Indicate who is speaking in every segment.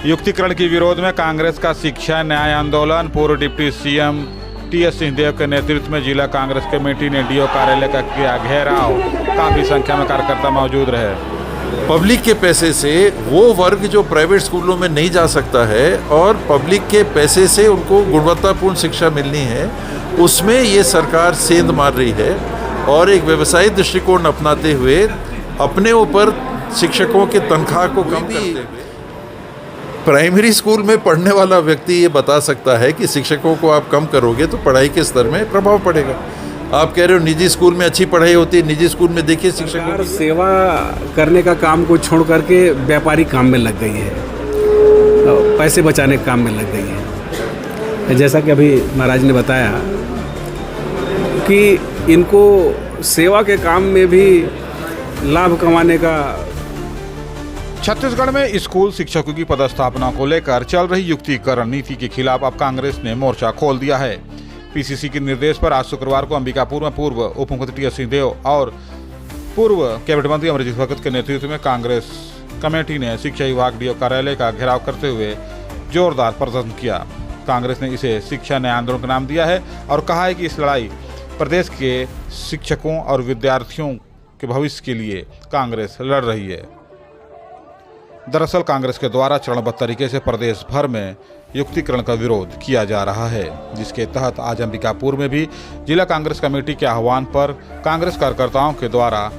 Speaker 1: युक्तिकरण के विरोध में कांग्रेस का शिक्षा न्याय आंदोलन। पूर्व डिप्टी सीएम टी.एस. सिंहदेव के नेतृत्व में जिला कांग्रेस कमेटी ने डीओ कार्यालय का किया घेराव। काफी संख्या में कार्यकर्ता मौजूद रहे।
Speaker 2: पब्लिक के पैसे से वो वर्ग जो प्राइवेट स्कूलों में नहीं जा सकता है और पब्लिक के पैसे से उनको गुणवत्तापूर्ण शिक्षा मिलनी है, उसमें ये सरकार सेंध मार रही है और एक व्यवसायिक दृष्टिकोण अपनाते हुए अपने ऊपर शिक्षकों के तनख्वाह को कम करते हुए। प्राइमरी स्कूल में पढ़ने वाला व्यक्ति ये बता सकता है कि शिक्षकों को आप कम करोगे तो पढ़ाई के स्तर में प्रभाव पड़ेगा। आप कह रहे हो निजी स्कूल में अच्छी पढ़ाई होती है, निजी स्कूल में देखिए शिक्षकों की
Speaker 3: सेवा करने का काम को छोड़ करके व्यापारिक काम में लग गई है, पैसे बचाने के काम में लग गई है। जैसा कि अभी महाराज ने बताया कि इनको सेवा के काम में भी लाभ कमाने का।
Speaker 1: छत्तीसगढ़ में स्कूल शिक्षकों की पदस्थापना को लेकर चल रही युक्तिकरण नीति के खिलाफ अब कांग्रेस ने मोर्चा खोल दिया है। पीसीसी के निर्देश पर आज शुक्रवार को अंबिकापुर में पूर्व उप मुख्यमंत्री टी.एस. सिंहदेव और पूर्व कैबिनेट मंत्री अमरजीत भगत के नेतृत्व में कांग्रेस कमेटी ने शिक्षा विभाग डीओ कार्यालय का घेराव करते हुए जोरदार प्रदर्शन किया। कांग्रेस ने इसे शिक्षा न्याय आंदोलन का नाम दिया है और कहा है कि इस लड़ाई प्रदेश के शिक्षकों और विद्यार्थियों के भविष्य के लिए कांग्रेस लड़ रही है। दरअसल कांग्रेस के द्वारा चरणबद्ध तरीके से प्रदेश भर में युक्तिकरण का विरोध किया जा रहा है, जिसके तहत आज अंबिकापुर में भी जिला कांग्रेस कमेटी के आह्वान पर कांग्रेस कार्यकर्ताओं के द्वारा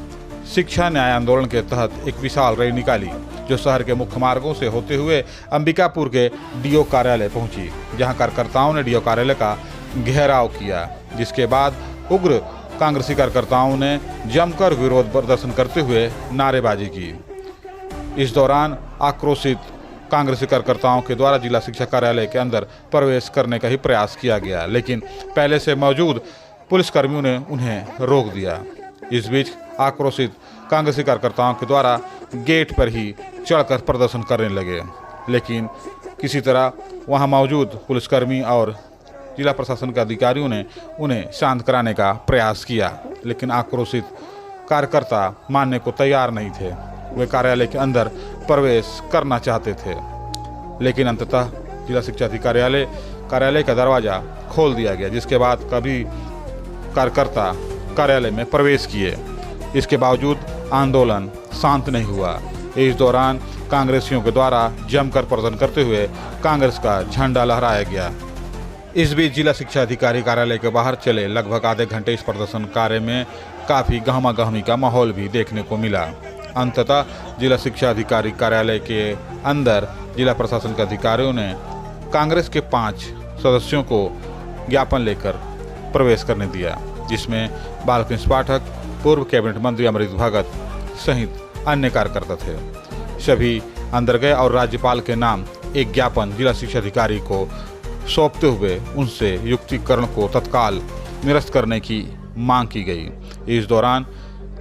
Speaker 1: शिक्षा न्याय आंदोलन के तहत एक विशाल रैली निकाली, जो शहर के मुख्य मार्गों से होते हुए अंबिकापुर के डीओ कार्यालय पहुंची, जहां कार्यकर्ताओं ने डीओ कार्यालय का घेराव किया। जिसके बाद उग्र कांग्रेसी कार्यकर्ताओं ने जमकर विरोध प्रदर्शन करते हुए नारेबाजी की। इस दौरान आक्रोशित कांग्रेसी कार्यकर्ताओं के द्वारा जिला शिक्षा कार्यालय के अंदर प्रवेश करने का ही प्रयास किया गया, लेकिन पहले से मौजूद पुलिसकर्मियों ने उन्हें रोक दिया। इस बीच आक्रोशित कांग्रेसी कार्यकर्ताओं के द्वारा गेट पर ही चढ़कर प्रदर्शन करने लगे, लेकिन किसी तरह वहां मौजूद पुलिसकर्मी और जिला प्रशासन के अधिकारियों ने उन्हें शांत कराने का प्रयास किया, लेकिन आक्रोशित कार्यकर्ता मानने को तैयार नहीं थे। वे कार्यालय के अंदर प्रवेश करना चाहते थे, लेकिन अंततः जिला शिक्षा अधिकारी कार्यालय का दरवाज़ा खोल दिया गया, जिसके बाद कभी कार्यकर्ता कार्यालय में प्रवेश किए। इसके बावजूद आंदोलन शांत नहीं हुआ। इस दौरान कांग्रेसियों के द्वारा जमकर प्रदर्शन करते हुए कांग्रेस का झंडा लहराया गया। इस बीच जिला शिक्षा अधिकारी कार्यालय के बाहर चले लगभग आधे घंटे इस प्रदर्शन कार्य में काफ़ी गहमा गहमी का माहौल भी देखने को मिला। अंततः जिला शिक्षा अधिकारी कार्यालय के अंदर जिला प्रशासन के अधिकारियों ने कांग्रेस के 5 सदस्यों को ज्ञापन लेकर प्रवेश करने दिया, जिसमें बालकृष्ण पाठक, पूर्व कैबिनेट मंत्री अमरजीत भगत सहित अन्य कार्यकर्ता थे। सभी अंदर गए और राज्यपाल के नाम एक ज्ञापन जिला शिक्षा अधिकारी को सौंपते हुए उनसे युक्तिकरण को तत्काल निरस्त करने की मांग की गई। इस दौरान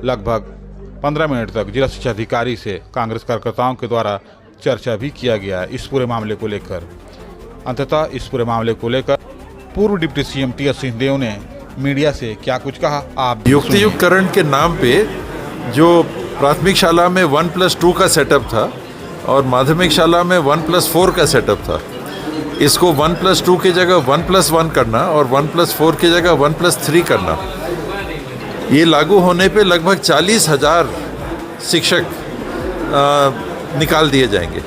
Speaker 1: लगभग 15 मिनट तक जिला शिक्षा अधिकारी से कांग्रेस कार्यकर्ताओं के द्वारा चर्चा भी किया गया इस पूरे मामले को लेकर। अंततः इस पूरे मामले को लेकर पूर्व डिप्टी सीएम टी.एस. सिंहदेव ने मीडिया से क्या कुछ कहा, आप
Speaker 2: युक्तिकरण के नाम पे जो प्राथमिक शाला में 1+2 का सेटअप था और माध्यमिक शाला में 1+4 का सेटअप था, इसको 1+2 की जगह 1+1 करना और 1+4 की जगह 1+3 करना, ये लागू होने पे लगभग 40,000 शिक्षक निकाल दिए जाएंगे।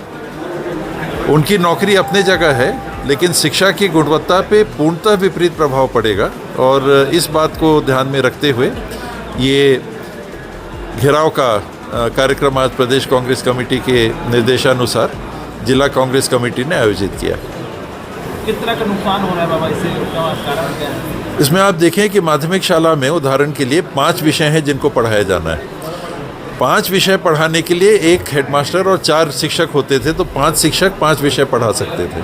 Speaker 2: उनकी नौकरी अपने जगह है, लेकिन शिक्षा की गुणवत्ता पे पूर्णतः विपरीत प्रभाव पड़ेगा और इस बात को ध्यान में रखते हुए ये घेराव का कार्यक्रम आज प्रदेश कांग्रेस कमेटी के निर्देशानुसार जिला कांग्रेस कमेटी ने आयोजित किया।
Speaker 4: किस तरह का नुकसान हो रहा है बाबा, इससे कारण क्या है?
Speaker 2: इसमें आप देखें कि माध्यमिक शाला में उदाहरण के लिए 5 विषय हैं जिनको पढ़ाया जाना है। 5 विषय पढ़ाने के लिए एक हेडमास्टर और 4 शिक्षक होते थे, तो 5 शिक्षक 5 विषय पढ़ा सकते थे।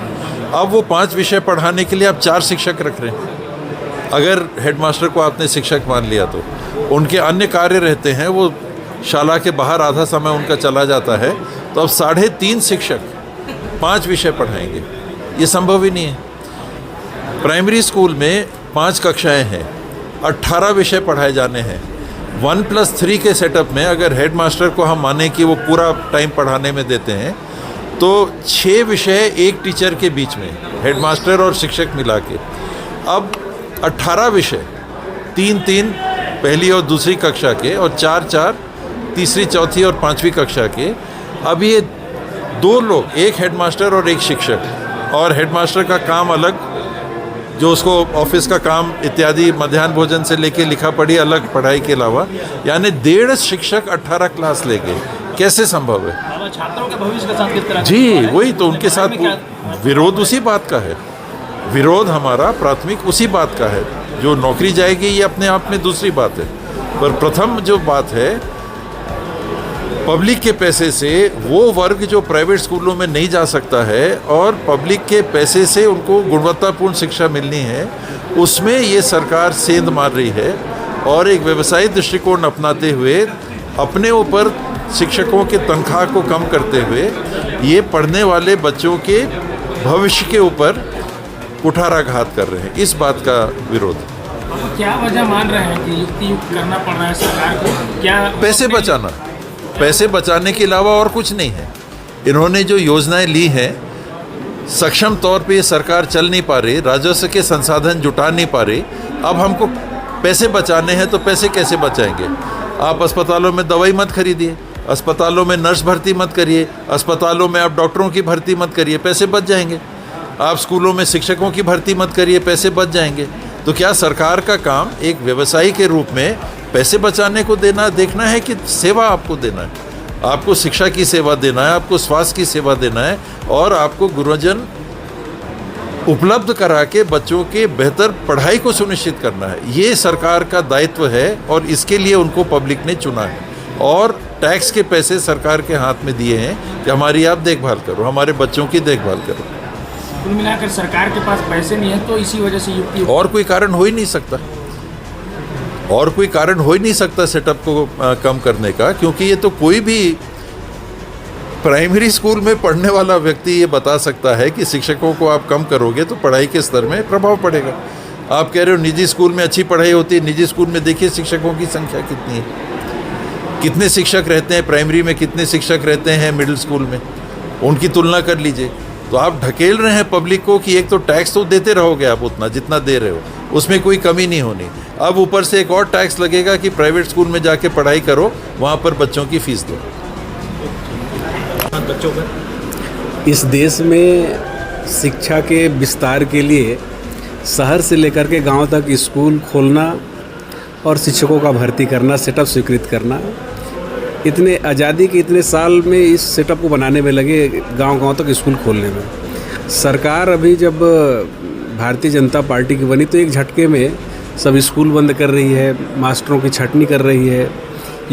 Speaker 2: अब वो 5 विषय पढ़ाने के लिए आप 4 शिक्षक रख रहे हैं। अगर हेडमास्टर को आपने शिक्षक मान लिया तो उनके अन्य कार्य रहते हैं, वो शाला के बाहर आधा समय उनका चला जाता है, तो अब 3.5 शिक्षक 5 विषय पढ़ाएंगे, ये संभव ही नहीं है। प्राइमरी स्कूल में 5 कक्षाएं हैं, 18 विषय पढ़ाए जाने हैं। 1+3 के सेटअप में अगर हेडमास्टर को हम माने कि वो पूरा टाइम पढ़ाने में देते हैं, तो 6 विषय एक टीचर के बीच में, हेडमास्टर और शिक्षक मिला के। अब 18 विषय, 3-3 पहली और दूसरी कक्षा के और 4-4 तीसरी, चौथी और 5वीं कक्षा के। अब ये 2 लोग, एक हेडमास्टर और एक शिक्षक, और हेडमास्टर का काम अलग, जो उसको ऑफिस का काम इत्यादि मध्याह्न भोजन से लेके लिखा पढ़ी अलग पढ़ाई के अलावा, यानी 1.5 शिक्षक 18 क्लास लेके, कैसे संभव है?
Speaker 4: बाबा, छात्रों के भविष्य के साथ किस तरह
Speaker 2: जी, वही तो उनके साथ विरोध उसी बात का है। विरोध हमारा प्राथमिक उसी बात का है। जो नौकरी जाएगी ये अपने आप में दूसरी बात है, पर प्रथम जो बात है, पब्लिक के पैसे से वो वर्ग जो प्राइवेट स्कूलों में नहीं जा सकता है और पब्लिक के पैसे से उनको गुणवत्तापूर्ण शिक्षा मिलनी है, उसमें ये सरकार सेंध मार रही है और एक व्यवसायिक दृष्टिकोण अपनाते हुए अपने ऊपर शिक्षकों के तनख्वाह को कम करते हुए ये पढ़ने वाले बच्चों के भविष्य के ऊपर कुठाराघात कर रहे हैं। इस बात का विरोध।
Speaker 4: क्या वजह मान रहे हैं कि युक्त करना पड़ रहा है सरकार को? क्या
Speaker 2: पैसे बचाना, पैसे बचाने के अलावा और कुछ नहीं है। इन्होंने जो योजनाएं ली हैं, सक्षम तौर पे ये सरकार चल नहीं पा रही, राजस्व के संसाधन जुटा नहीं पा रही। अब हमको पैसे बचाने हैं तो पैसे कैसे बचाएंगे? आप अस्पतालों में दवाई मत खरीदिए, अस्पतालों में नर्स भर्ती मत करिए, अस्पतालों में आप डॉक्टरों की भर्ती मत करिए, पैसे बच जाएंगे। आप स्कूलों में शिक्षकों की भर्ती मत करिए, पैसे बच जाएंगे। तो क्या सरकार का काम एक व्यवसायी के रूप में पैसे बचाने को देखना है कि सेवा आपको देना है? आपको शिक्षा की सेवा देना है, आपको स्वास्थ्य की सेवा देना है और आपको गुरुजन उपलब्ध करा के बच्चों के बेहतर पढ़ाई को सुनिश्चित करना है। ये सरकार का दायित्व है और इसके लिए उनको पब्लिक ने चुना है और टैक्स के पैसे सरकार के हाथ में दिए हैं कि हमारी आप देखभाल करो, हमारे बच्चों की देखभाल करो।
Speaker 4: कुल मिलाकर सरकार के पास पैसे नहीं है तो इसी वजह से युक्ति
Speaker 2: और कोई कारण हो ही नहीं सकता, और कोई कारण हो ही नहीं सकता सेटअप को कम करने का, क्योंकि ये तो कोई भी प्राइमरी स्कूल में पढ़ने वाला व्यक्ति ये बता सकता है कि शिक्षकों को आप कम करोगे तो पढ़ाई के स्तर में प्रभाव पड़ेगा। आप कह रहे हो निजी स्कूल में अच्छी पढ़ाई होती है, निजी स्कूल में देखिए शिक्षकों की संख्या कितनी है, कितने शिक्षक रहते हैं प्राइमरी में, कितने शिक्षक रहते हैं मिडिल स्कूल में, उनकी तुलना कर लीजिए। तो आप ढकेल रहे हैं पब्लिक को कि एक तो टैक्स तो देते रहोगे आप उतना जितना दे रहे हो, उसमें कोई कमी नहीं होनी, अब ऊपर से एक और टैक्स लगेगा कि प्राइवेट स्कूल में जाके पढ़ाई करो, वहाँ पर बच्चों की फीस दो।
Speaker 4: बच्चों पर
Speaker 3: इस देश में शिक्षा के विस्तार के लिए शहर से लेकर के गांव तक स्कूल खोलना और शिक्षकों का भर्ती करना, सेटअप स्वीकृत करना, इतने आज़ादी के इतने साल में इस सेटअप को बनाने में लगे, गांव-गांव तक स्कूल खोलने में। सरकार अभी जब भारतीय जनता पार्टी की बनी तो एक झटके में सब स्कूल बंद कर रही है, मास्टरों की छटनी कर रही है,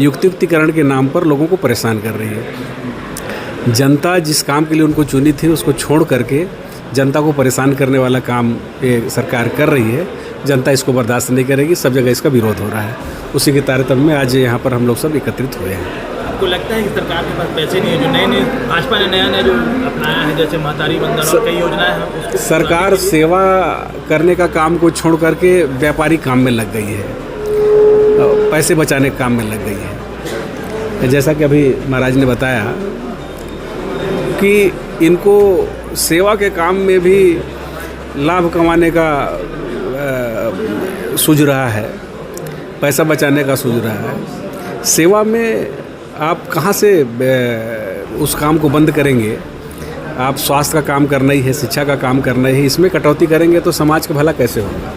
Speaker 3: युक्तिकरण के नाम पर लोगों को परेशान कर रही है। जनता जिस काम के लिए उनको चुनी थी उसको छोड़ करके जनता को परेशान करने वाला काम ये सरकार कर रही है। जनता इसको बर्दाश्त नहीं करेगी, सब जगह इसका विरोध हो रहा है। उसी के तारतम्य में आज यहाँ पर हम लोग सब एकत्रित हुए हैं।
Speaker 4: आपको लगता है कि सरकार के पास पैसे नहीं है? जो नए भाजपा ने नया जो अपनाया है, जैसे महतारी बंधन और कई योजनाएं हैं, उसको
Speaker 3: सरकार सेवा करने का काम को छोड़ करके व्यापारी काम में लग गई है, पैसे बचाने के काम में लग गई है। जैसा कि अभी महाराज ने बताया कि इनको सेवा के काम में भी लाभ कमाने का सूझ रहा है, पैसा बचाने का सूझ रहा है। सेवा में आप कहाँ से उस काम को बंद करेंगे? आप स्वास्थ्य का काम करना ही है, शिक्षा का काम करना ही है, इसमें कटौती करेंगे तो समाज का भला कैसे होगा?